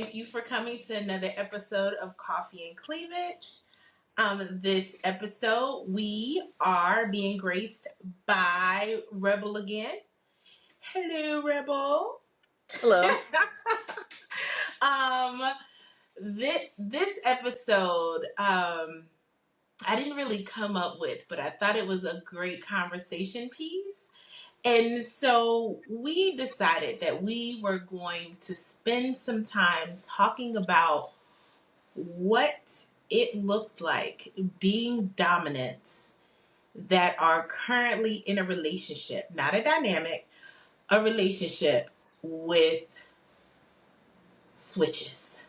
Thank you for coming to another episode of Coffee and Cleavage. This episode, we are being graced by Rebel again. Hello, Rebel. Hello. um, this episode, I didn't really come up with, but I thought it was a great conversation piece. And so we decided that we were going to spend some time talking about what it looked like being dominants that are currently in a relationship, not a dynamic, a relationship with switches.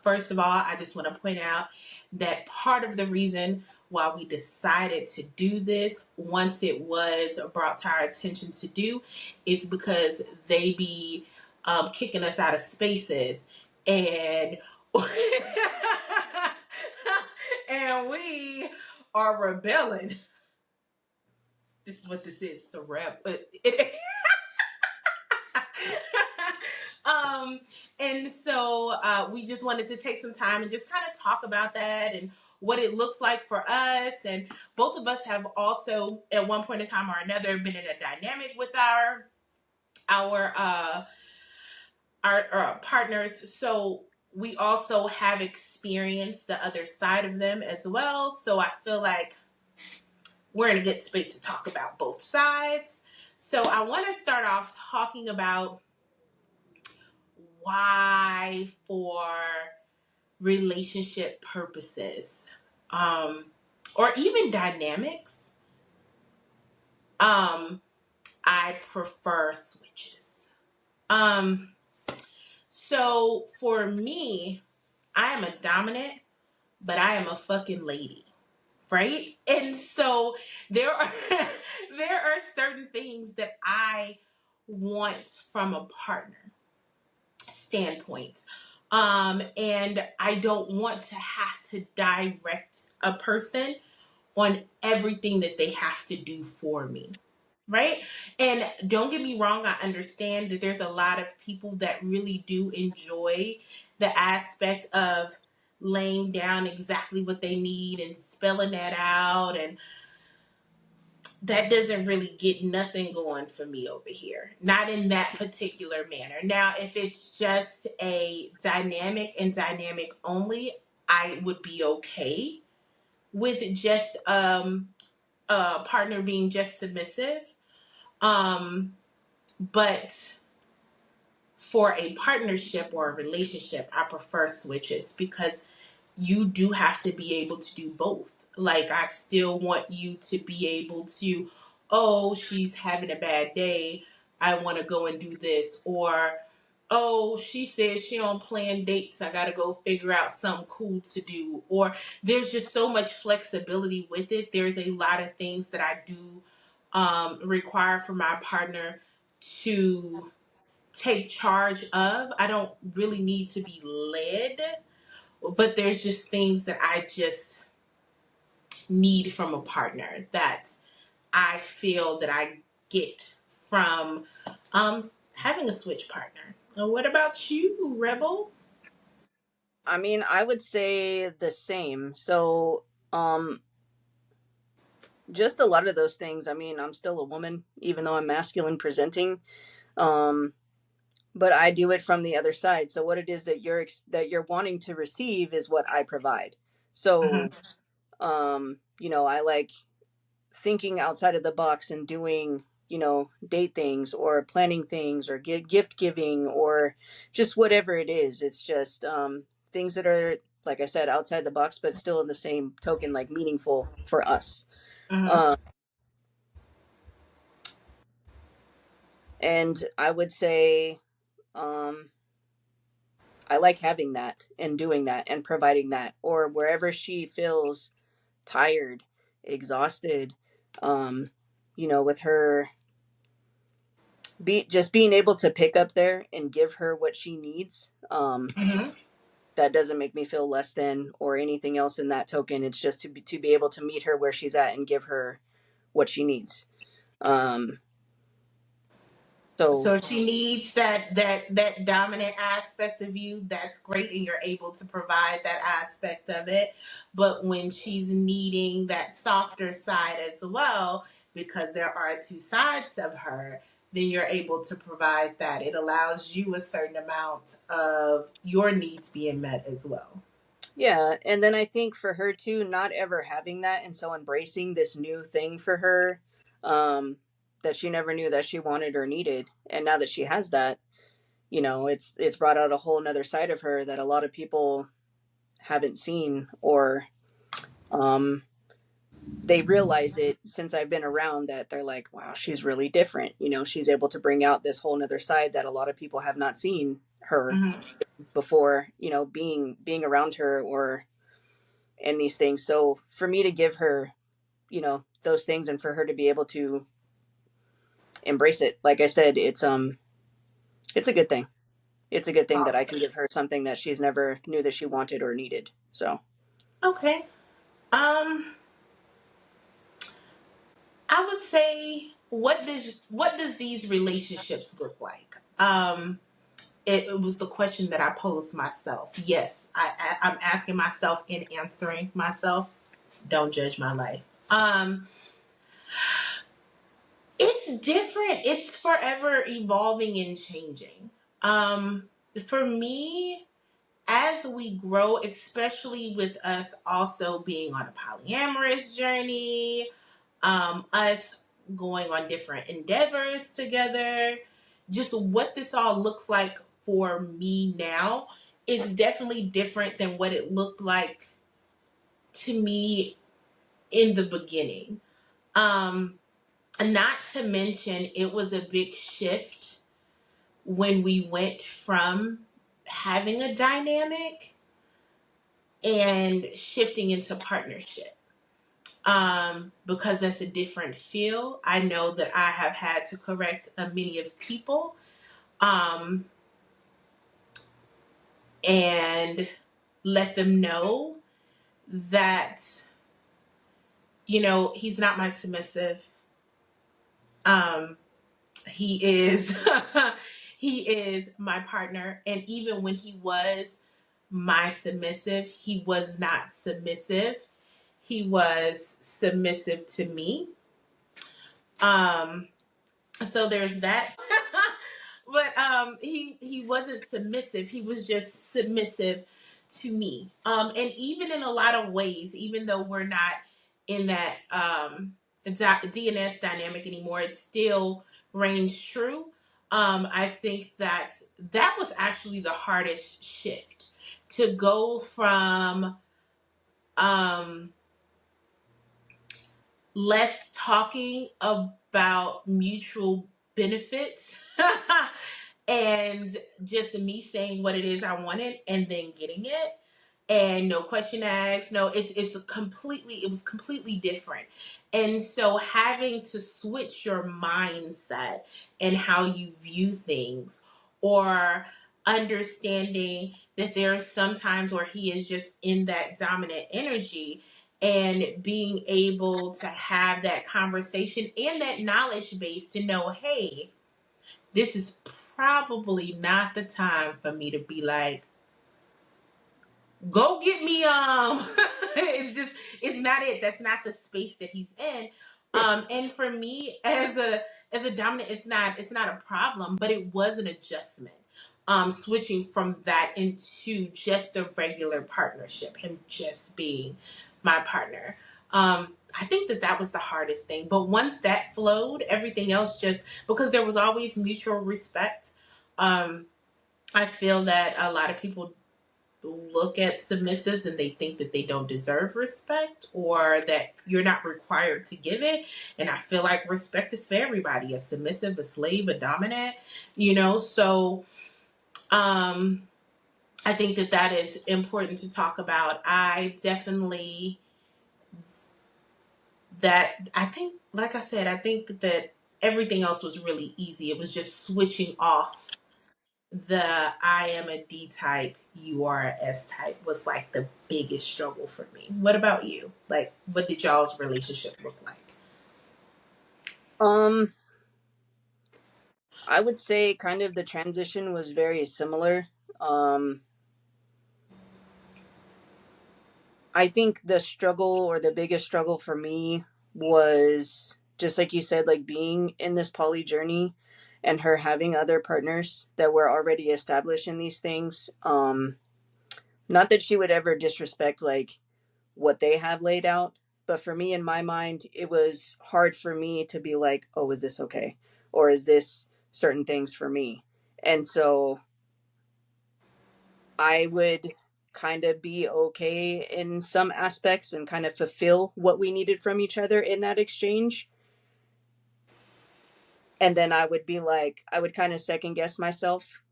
First of all, I just want to point out that part of the reason why we decided to do this once it was brought to our attention to do is because they be kicking us out of spaces and and we are rebelling. This is what this is. It's a rep. um, and so we just wanted to take some time and just kind of talk about that and what it looks like for us. And both of us have also, at one point in time or another, been in a dynamic with our partners. So we also have experienced the other side of them as well. So I feel like we're in a good space to talk about both sides. So I want to start off talking about why, for relationship purposes, or even dynamics, I prefer switches. So for me, I am a dominant, but I am a fucking lady, right? And so there are there are certain things that I want from a partner standpoint. And I don't want to have to direct a person on everything that they have to do for me. Right? And don't get me wrong, I understand that there's a lot of people that really do enjoy the aspect of laying down exactly what they need and spelling that out, and that doesn't really get nothing going for me over here. Not in that particular manner. Now, if it's just a dynamic and dynamic only, I would be okay with just a partner being just submissive. But for a partnership or a relationship, I prefer switches because you do have to be able to do both. Like, I still want you to be able to, oh, she's having a bad day, I want to go and do this. Or, oh, she says she on plan dates, I got to go figure out something cool to do. Or there's just so much flexibility with it. There's a lot of things that I do require from my partner to take charge of. I don't really need to be led, but there's just things that I just need from a partner that I feel that I get from having a switch partner. What about you, Rebel? I mean, I would say the same. So, just a lot of those things. I mean, I'm still a woman, even though I'm masculine presenting. Um, but I do it from the other side. So, what it is that you're wanting to receive is what I provide. Mm-hmm. So, I like thinking outside of the box and doing, date things or planning things or gift giving or just whatever it is. It's just things that are, like I said, outside the box, but still in the same token, like meaningful for us. Mm-hmm. Um, and I would say um, I like having that and doing that and providing that, or wherever she feels tired, exhausted, um, with her just being able to pick up there and give her what she needs. Mm-hmm. That doesn't make me feel less than or anything else in that token. It's just to be able to meet her where she's at and give her what she needs. Um, So So if she needs that dominant aspect of you, that's great, and you're able to provide that aspect of it. But when she's needing that softer side as well, because there are two sides of her, then you're able to provide that. It allows you a certain amount of your needs being met as well. yeah, and then I think for her too, not ever having that, and so embracing this new thing for her, um, that she never knew that she wanted or needed, and now that she has that, it's brought out a whole nother side of her that a lot of people haven't seen, or um, they realize it since I've been around, that they're like, wow, she's really different. She's able to bring out this whole nother side that a lot of people have not seen her Hmm. before, being around her or in these things. So for me to give her, those things, and for her to be able to embrace it, like I said, it's a good thing. It's a good thing that I can give her something that she's never knew that she wanted or needed. So Okay. Um, I would say, what does these relationships look like? It was the question that I posed myself. Yes, I'm asking myself and answering myself. Don't judge my life. It's different. It's forever evolving and changing. Um, for me, as we grow, especially with us also being on a polyamorous journey, us going on different endeavors together, just what this all looks like for me now is definitely different than what it looked like to me in the beginning. Um, Not to mention, it was a big shift when we went from having a dynamic and shifting into partnership. Because that's a different feel. I know that I have had to correct many of people, um, and let them know that, he's not my submissive. Um, he is he is my partner, and even when he was my submissive, he was not submissive. He was submissive to me. Um, so there's that. But he wasn't submissive. He was just submissive to me. And even in a lot of ways, even though we're not in that DNS dynamic anymore, it still reigns true. I think that was actually the hardest shift, to go from um less talking about mutual benefits and just me saying what it is I wanted and then getting it, and no question asked. No, it was completely different. And so having to switch your mindset and how you view things, or understanding that there are some times where he is just in that dominant energy, and being able to have that conversation and that knowledge base to know, hey, this is probably not the time for me to be like, go get me it's not it. That's not the space that he's in. And for me, as a dominant, it's not a problem, but it was an adjustment. Switching from that into just a regular partnership, him just being my partner. I think that was the hardest thing. But once that flowed, everything else just, because there was always mutual respect. Um, I feel that a lot of people look at submissives and they think that they don't deserve respect, or that you're not required to give it. And I feel like respect is for everybody, a submissive, a slave, a dominant, So I think that is important to talk about. I definitely, I think, like I said, I think that everything else was really easy. It was just switching off the I am a D type, you are a S type was like the biggest struggle for me. What about you? Like, what did y'all's relationship look like? um I would say kind of the transition was very similar. Um, I think the struggle or the biggest struggle for me was just like you said, like being in this poly journey and her having other partners that were already established in these things. Not that she would ever disrespect like what they have laid out, but for me in my mind, it was hard for me to be like, oh, is this okay? Or is this certain things for me? And so I would kind of be okay in some aspects and kind of fulfill what we needed from each other in that exchange. And then I would be like, I would kind of second guess myself.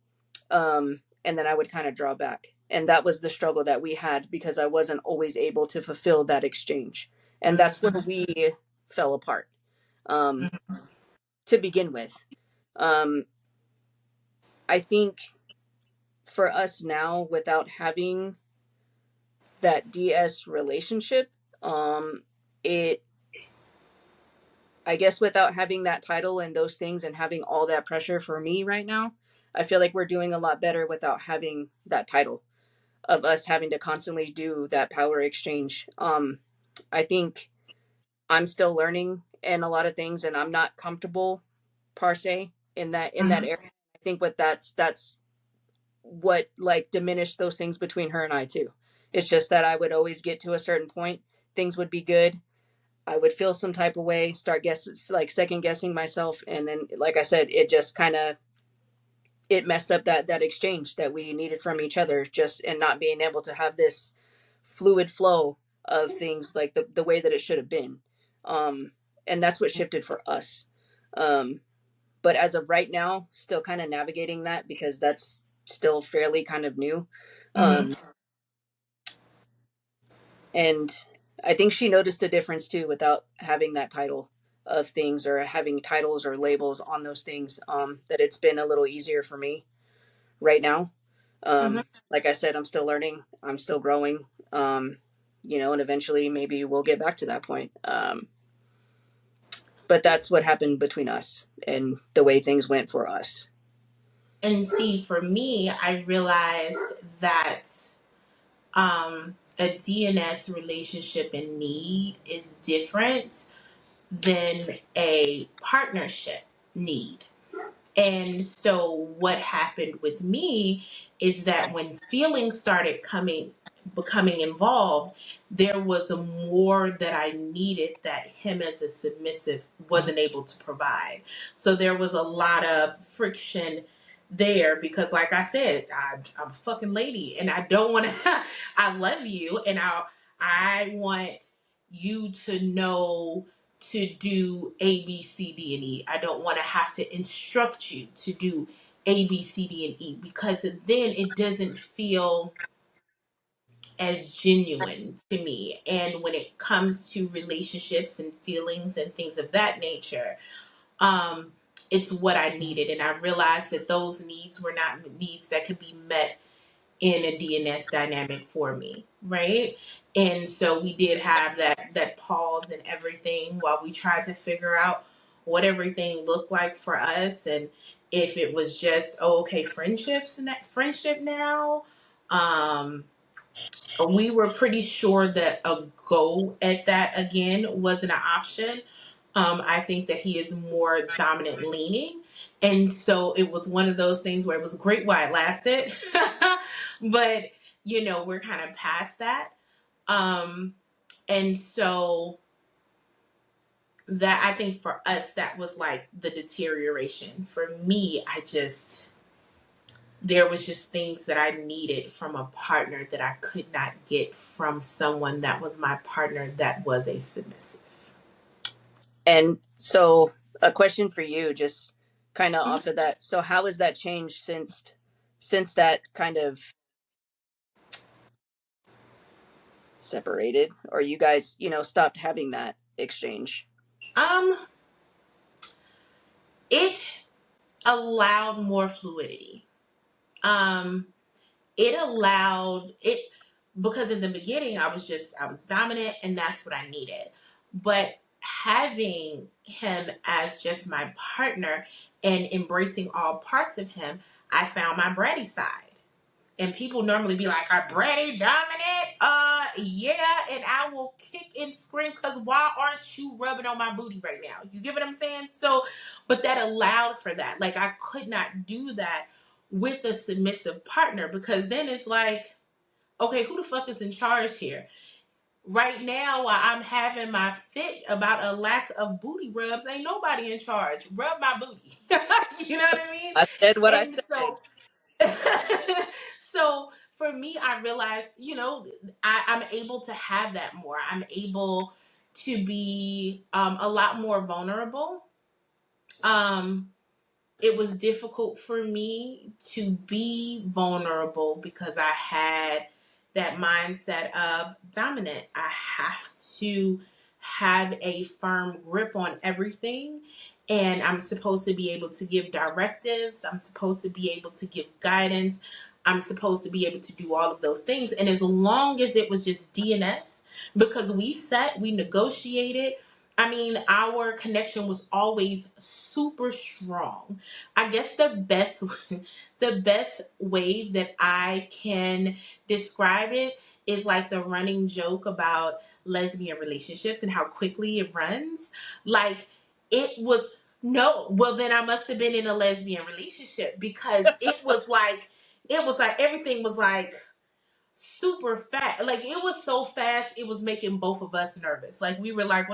And then I would kind of draw back. And that was the struggle that we had because I wasn't always able to fulfill that exchange. And that's where we fell apart um, to begin with. Um, I think for us now, without having that DS relationship, it I guess without having that title and those things and having all that pressure for me right now, I feel like we're doing a lot better without having that title of us having to constantly do that power exchange. I think I'm still learning in a lot of things and I'm not comfortable per se in that area. I think that's what like diminished those things between her and I too. It's just that I would always get to a certain point, things would be good, I would feel some type of way, start guessing, like second guessing myself, and then, like I said, it just kind of it messed up that exchange that we needed from each other, just and not being able to have this fluid flow of things like the way that it should have been, um, and that's what shifted for us. Um, but as of right now, still kind of navigating that because that's still fairly kind of new. Mm-hmm. Um, and I think she noticed a difference too without having that title of things or having titles or labels on those things, that it's been a little easier for me right now. Mm-hmm. Like I said, I'm still learning, I'm still growing, and eventually maybe we'll get back to that point. But that's what happened between us and the way things went for us. And see, for me, I realized that a DNS relationship in need is different than a partnership need. And so what happened with me is that when feelings started becoming involved, there was a more that I needed that him as a submissive wasn't able to provide. So there was a lot of friction there because like I said, I'm a fucking lady and I don't want to I love you and I want you to know to do A, B, C, D, and E. I don't want to have to instruct you to do A, B, C, D, and E because then it doesn't feel as genuine to me. And when it comes to relationships and feelings and things of that nature, um, it's what I needed. And I realized that those needs were not needs that could be met in a DNS dynamic for me, right? And so we did have that pause and everything while we tried to figure out what everything looked like for us and if it was just okay, friendships and that friendship now. Um we were pretty sure that a go at that again wasn't an option. I think that he is more dominant leaning. And so it was one of those things where it was great while it lasted. But, we're kind of past that. Um, and so that I think for us, that was like the deterioration. For me, there was just things that I needed from a partner that I could not get from someone that was my partner that was a submissive. And so, a question for you, just kind of off of that. So, how has that changed since that kind of separated, or you guys, stopped having that exchange? Um, it allowed more fluidity. Um, it allowed it because in the beginning I was dominant and that's what I needed. But having him as just my partner, and embracing all parts of him, I found my bratty side. And people normally be like, "Are bratty dominant?" Yeah, and I will kick and scream because why aren't you rubbing on my booty right now? You get what I'm saying? So, but that allowed for that. Like, I could not do that with a submissive partner because then it's like, okay, who the fuck is in charge here? Right now, while I'm having my fit about a lack of booty rubs, ain't nobody in charge. Rub my booty. You know what I mean? I said what I And said. so so for me, I realized, I'm able to have that more. I'm able to be a lot more vulnerable. Um, it was difficult for me to be vulnerable because I had that mindset of dominant. I have to have a firm grip on everything. And I'm supposed to be able to give directives. I'm supposed to be able to give guidance. I'm supposed to be able to do all of those things. And as long as it was just DNS, because we negotiated. I mean, our connection was always super strong. I guess the best way that I can describe it is like the running joke about lesbian relationships and how quickly it runs. Like, it was no, well then I must have been in a lesbian relationship because it was like everything was like super fast. Like, it was so fast it was making both of us nervous. Like, we were like,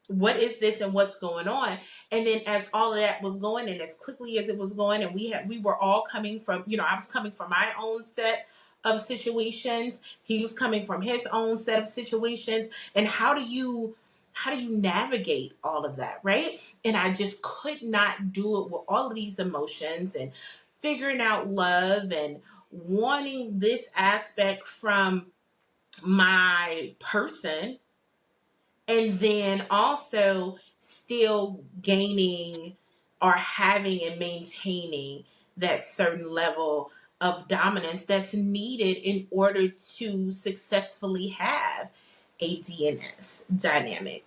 what is this and what's going on? And then as all of that was going and as quickly as it was going, and we were all coming from, I was coming from my own set of situations, he was coming from his own set of situations. And how do you navigate all of that, right? And I just could not do it with all of these emotions and figuring out love and wanting this aspect from my person, and then also still gaining or having and maintaining that certain level of dominance that's needed in order to successfully have a DNS dynamic.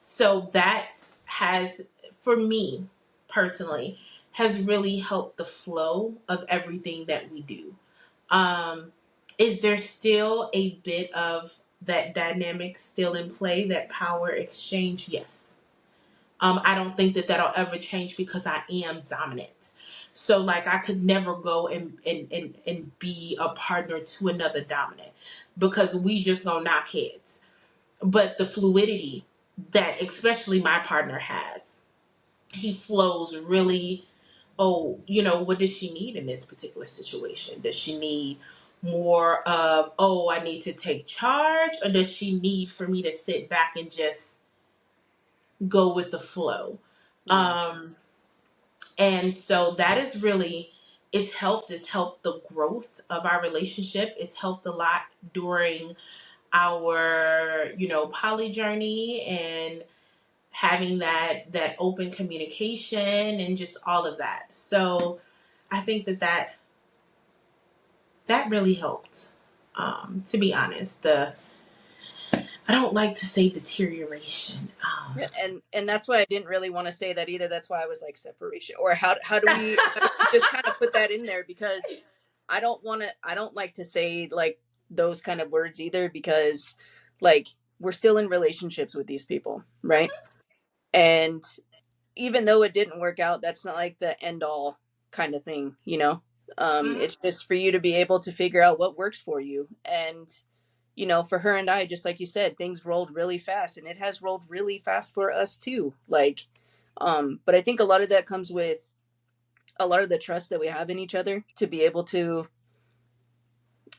So that has, for me personally, has really helped the flow of everything that we do. um, is there still a bit of that dynamic still in play, that power exchange? Yes. I don't think that that'll ever change because I am dominant. So, like, I could never go and be a partner to another dominant because we just gonna knock heads. But the fluidity that especially my partner has, he flows really. Oh, what does she need in this particular situation? Does she need more of, oh, I need to take charge, or does she need for me to sit back and just go with the flow? Yeah. Um, and so that is really, it's helped the growth of our relationship. It's helped a lot during our, poly journey and having that open communication and just all of that. So I think that really helped. To be honest, I don't like to say deterioration. Yeah, and that's why I didn't really want to say that either. That's why I was like separation, or how do we just kind of put that in there, because I don't like to say like those kind of words either, because like we're still in relationships with these people, right? And even though it didn't work out, that's not like the end all kind of thing, you know? Mhm. It's just for you to be able to figure out what works for you. And, you know, for her and I, just like you said, things rolled really fast, and it has rolled really fast for us too. Like, but I think a lot of that comes with a lot of the trust that we have in each other to be able to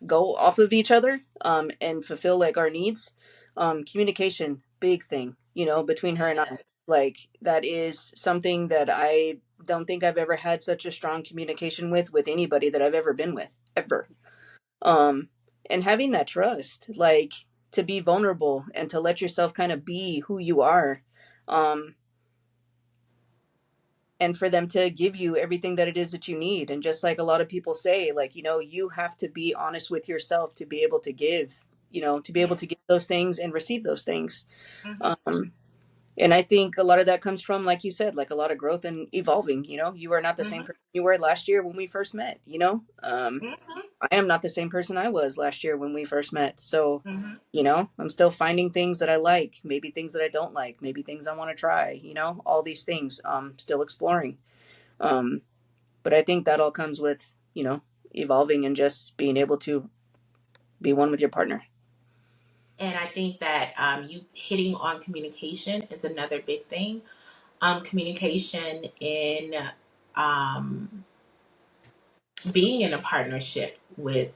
go off of each other, and fulfill like our needs. Communication, big thing, you know, between her and I. Like, that is something that I don't think I've ever had such a strong communication with anybody that I've ever been with, ever. Um, and having that trust, like, to be vulnerable and to let yourself kind of be who you are. Um, and for them to give you everything that it is that you need. And just like a lot of people say, like, you know, you have to be honest with yourself to be able to give, you know, to be able Yeah. to give those things and receive those things. Mhm. Um, And I think a lot of that comes from, like you said, like a lot of growth and evolving. You know, you are not the same Mhm. person you were last year when we first met. You know, Mhm. I am not the same person I was last year when we first met. So, Mhm. you know, I'm still finding things that I like, maybe things that I don't like, maybe things I want to try. You know, all these things. Still exploring. Um, but I think that all comes with, you know, evolving and just being able to be one with your partner. And I think that you hitting on communication is another big thing. Communication in um, being in a partnership with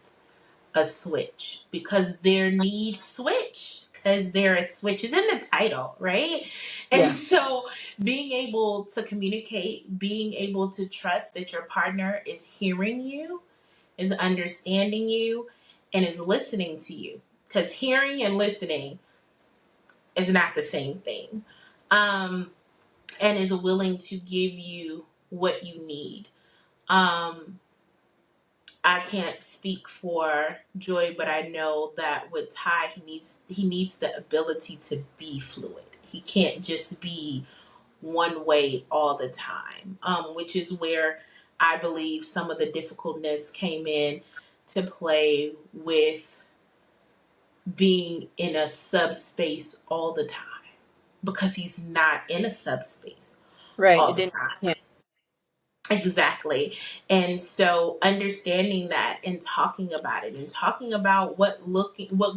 a switch, because their needs switch, because there are switches in the title, right? And Yeah. so being able to communicate, being able to trust that your partner is hearing you, is understanding you, and is listening to you, because hearing and listening is not the same thing. um, and is willing to give you what you need. um, I can't speak for Joy, but I know that with Ty, he needs the ability to be fluid. He can't just be one way all the time, which is where I believe some of the difficultness came in to play with being in a subspace all the time, because he's not in a subspace Right. all It the didn't. time. Yeah. Exactly. And so understanding that and talking about it and talking about what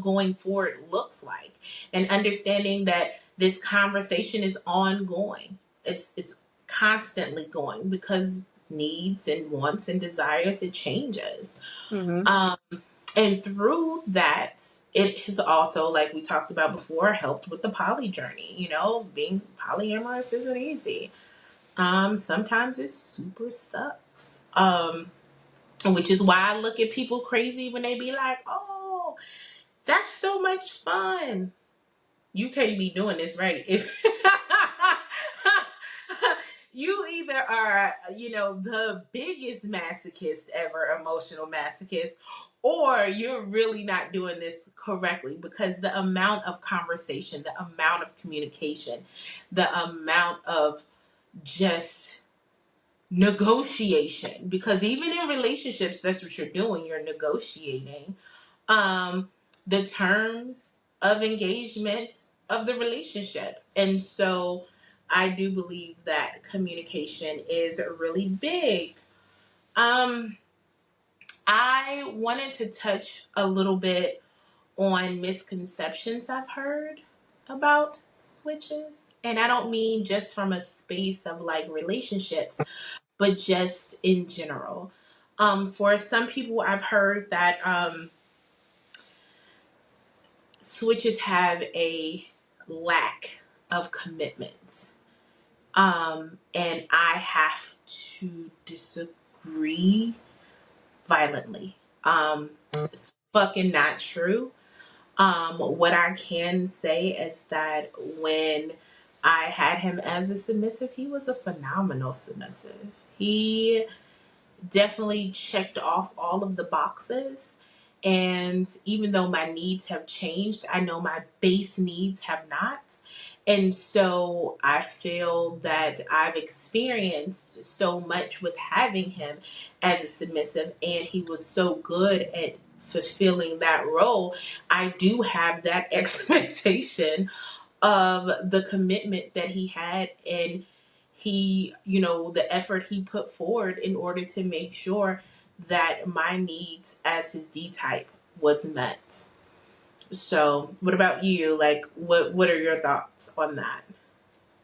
going forward looks like, and understanding that this conversation is ongoing. It's constantly going, because needs and wants and desires, it changes. Mm-hmm. Um and through that, it has also, like we talked about before, helped with the poly journey. Being polyamorous isn't easy. Sometimes it super sucks. Which is why I look at people crazy when they be like, "Oh, that's so much fun." You can't be doing this right if you either are, the biggest masochist ever, emotional masochist, or you're really not doing this correctly, because the amount of conversation, the amount of communication, the amount of just negotiation, because even in relationships, that's what you're doing, you're negotiating um the terms of engagement of the relationship. And so I do believe that communication is really big. um I wanted to touch a little bit on misconceptions I've heard about switches, and I don't mean just from a space of like relationships, but just in general. For some people, I've heard that switches have a lack of commitment. And I have to disagree violently. It's fucking not true. What I can say is that when I had him as a submissive, he was a phenomenal submissive. He definitely checked off all of the boxes. And even though my needs have changed, I know my base needs have not. And so I feel that I've experienced so much with having him as a submissive, and he was so good at fulfilling that role. I do have that expectation of the commitment that he had, and the effort he put forward in order to make sure that my needs as his D type was met. So what about you? Like, what are your thoughts on that?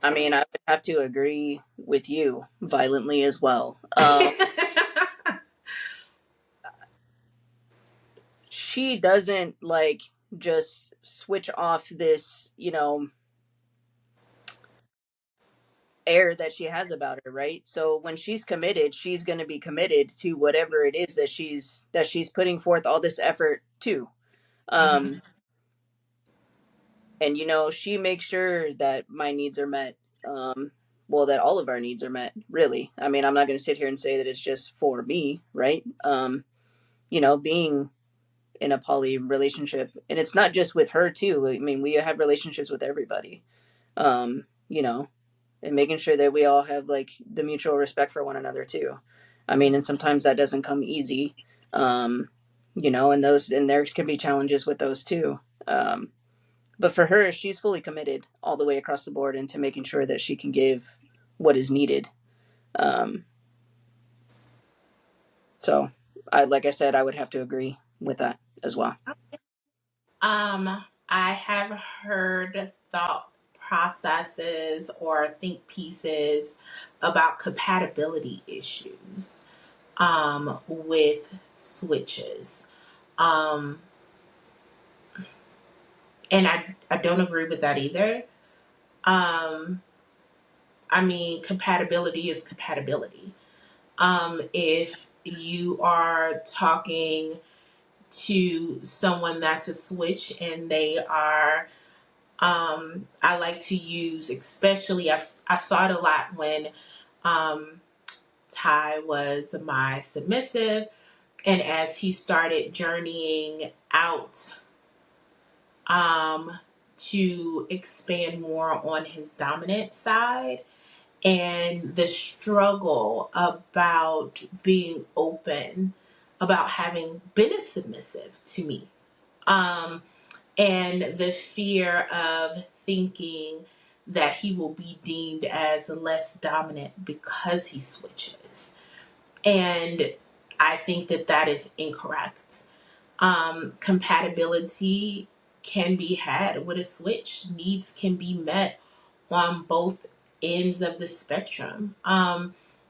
I mean, I would have to agree with you violently as well. She doesn't like just switch off this, you know, air that she has about her, right? So when she's committed, she's going to be committed to whatever it is that she's putting forth all this effort to. Mhm. Um and you know, she makes sure that my needs are met. Well, that all of our needs are met, really. I mean, I'm not going to sit here and say that it's just for me, right? You know, being in a poly relationship, and it's not just with her too. I mean, we have relationships with everybody. you know, and making sure that we all have like the mutual respect for one another too. I mean, and sometimes that doesn't come easy, um, and there can be challenges with those too. But for her, she's fully committed all the way across the board into making sure that she can give what is needed. Um, so, like I said, I would have to agree with that as well. I have heard thought processes or think pieces about compatibility issues with switches. Um, and I don't agree with that either. Um, I mean, compatibility is compatibility. If you are talking to someone that's a switch and they are, I like to use, especially, I saw it a lot when um, Ty was my submissive, and as he started journeying out um, to expand more on his dominant side and the struggle about being open about having been a submissive to me. Um, and the fear of thinking that he will be deemed as less dominant because he switches. And I think that that is incorrect. Compatibility can be had with a switch. Needs can be met on both ends of the spectrum.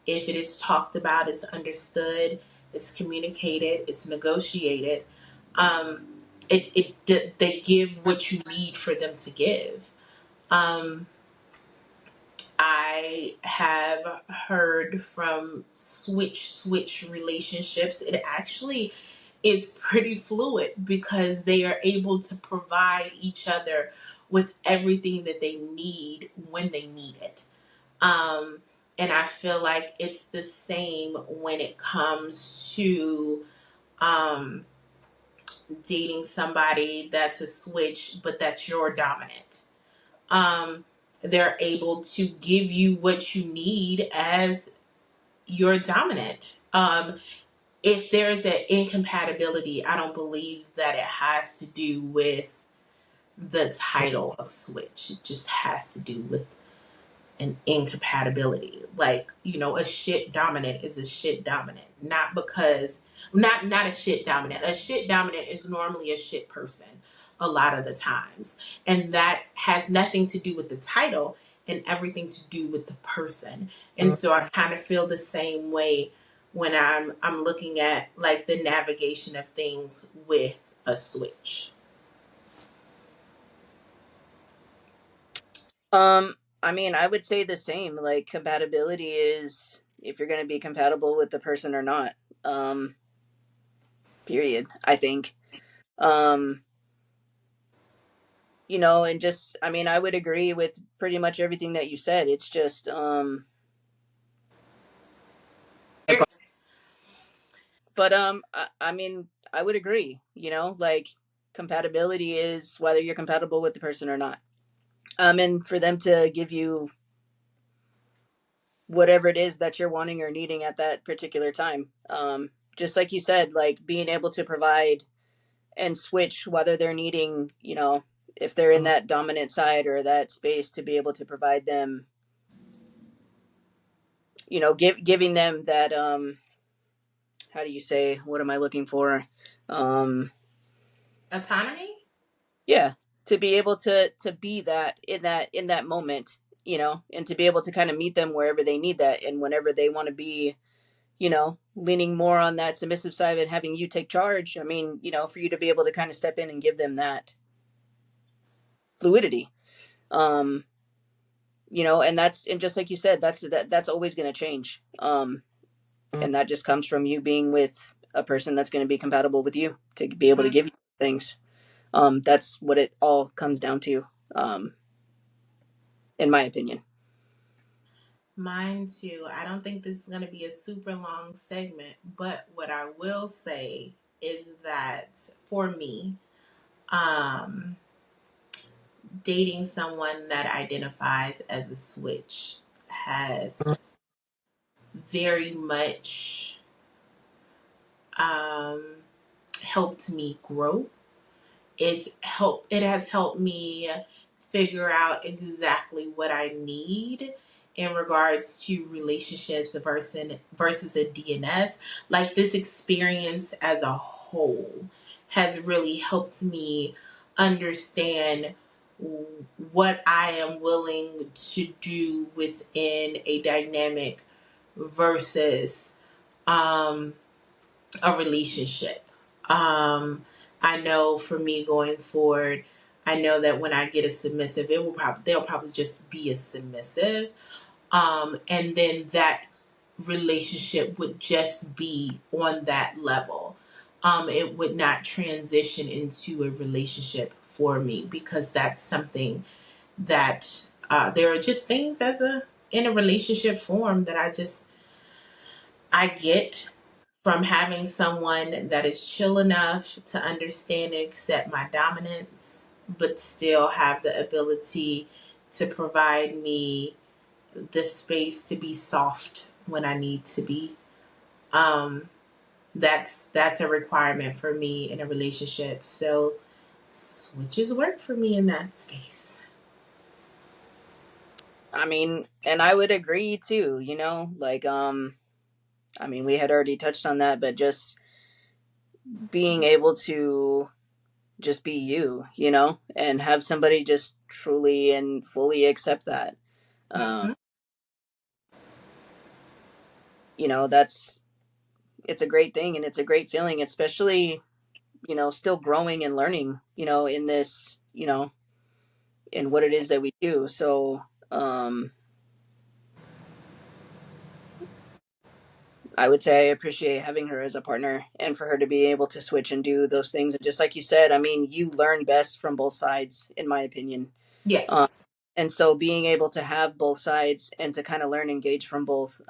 If it is talked about, it's understood, it's communicated, it's negotiated. Um, they give what you need for them to give. Um, I have heard from switch relationships. It actually is pretty fluid because they are able to provide each other with everything that they need when they need it. Um, and I feel like it's the same when it comes to um, dating somebody that's a switch, but that's your dominant. Um, they're able to give you what you need as your dominant. If there's an incompatibility, I don't believe that it has to do with the title of switch. It just has to do with an incompatibility. Like, a shit dominant is a shit dominant. Not because not a shit dominant. A shit dominant is normally a shit person a lot of the times. And that has nothing to do with the title and everything to do with the person. And so I kind of feel the same way when I'm looking at like the navigation of things with a switch. Um, I mean, I would say the same. Like, compatibility is if you're going to be compatible with the person or not. Um, period. I think. Um, and just, I mean, I would agree with pretty much everything that you said. It's just, but I mean, I would agree. Like, compatibility is whether you're compatible with the person or not. And for them to give you whatever it is that you're wanting or needing at that particular time. Just like you said, like being able to provide and switch whether they're needing, if they're in that dominant side or that space to be able to provide them, giving them that, how do you say, what am I looking for? Um, Autonomy? yeah, to be able to be that in that moment, and to be able to kind of meet them wherever they need that and whenever they want to be, leaning more on that submissive side and having you take charge. I mean, for you to be able to kind of step in and give them that fluidity. Um, and just like you said, that's always going to change. And that just comes from you being with a person that's going to be compatible with you to be able to give you things. That's what it all comes down to, um, in my opinion. Mine too. I don't think this is going to be a super long segment, but what I will say is that for me, um, dating someone that identifies as a switch has very much um, helped me grow. It has helped me figure out exactly what I need in regards to relationships versus a DNS. Like, this experience as a whole has really helped me understand what I am willing to do within a dynamic versus um, a relationship. Um, I know for me going forward, I know that when I get a submissive, they'll probably just be a submissive, and then that relationship would just be on that level. It would not transition into a relationship for me, because that's something that there are just things as a in a relationship form that I get from having someone that is chill enough to understand and accept my dominance, but still have the ability to provide me the space to be soft when I need to be. Um, that's a requirement for me in a relationship. So switches work for me in that space. I mean, and I would agree too, like I mean, we had already touched on that, but just being able to just be you, and have somebody just truly and fully accept that. Um, Hmm. that's it's a great thing, and it's a great feeling, especially, still growing and learning, in this, in what it is that we do. So, I would say I appreciate having her as a partner, and for her to be able to switch and do those things. And just like you said, I mean, you learn best from both sides, in my opinion. Yes. Um, and so being able to have both sides and to kind of learn and gauge from both,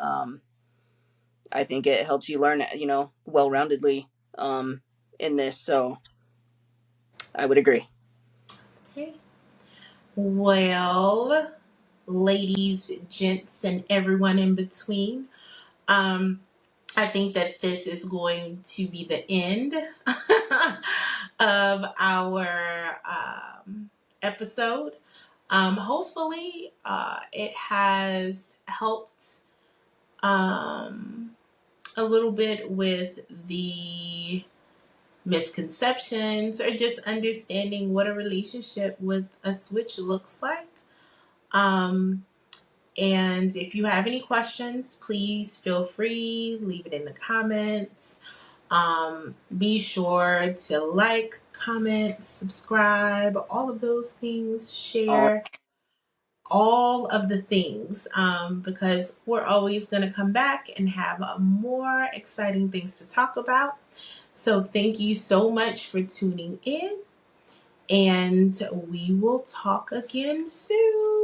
I think it helps you learn, well roundedly, in this. So I would agree. Okay. Well, ladies, gents, and everyone in between. Um, I think that this is going to be the end of our episode. Hopefully, it has helped um, a little bit with the misconceptions, or just understanding what a relationship with a switch looks like. Um, and if you have any questions, please feel free, leave it in the comments. Be sure to like, comment, subscribe, all of those things, All share all of the things, because we're always going to come back and have more exciting things to talk about. So thank you so much for tuning in, and we will talk again soon.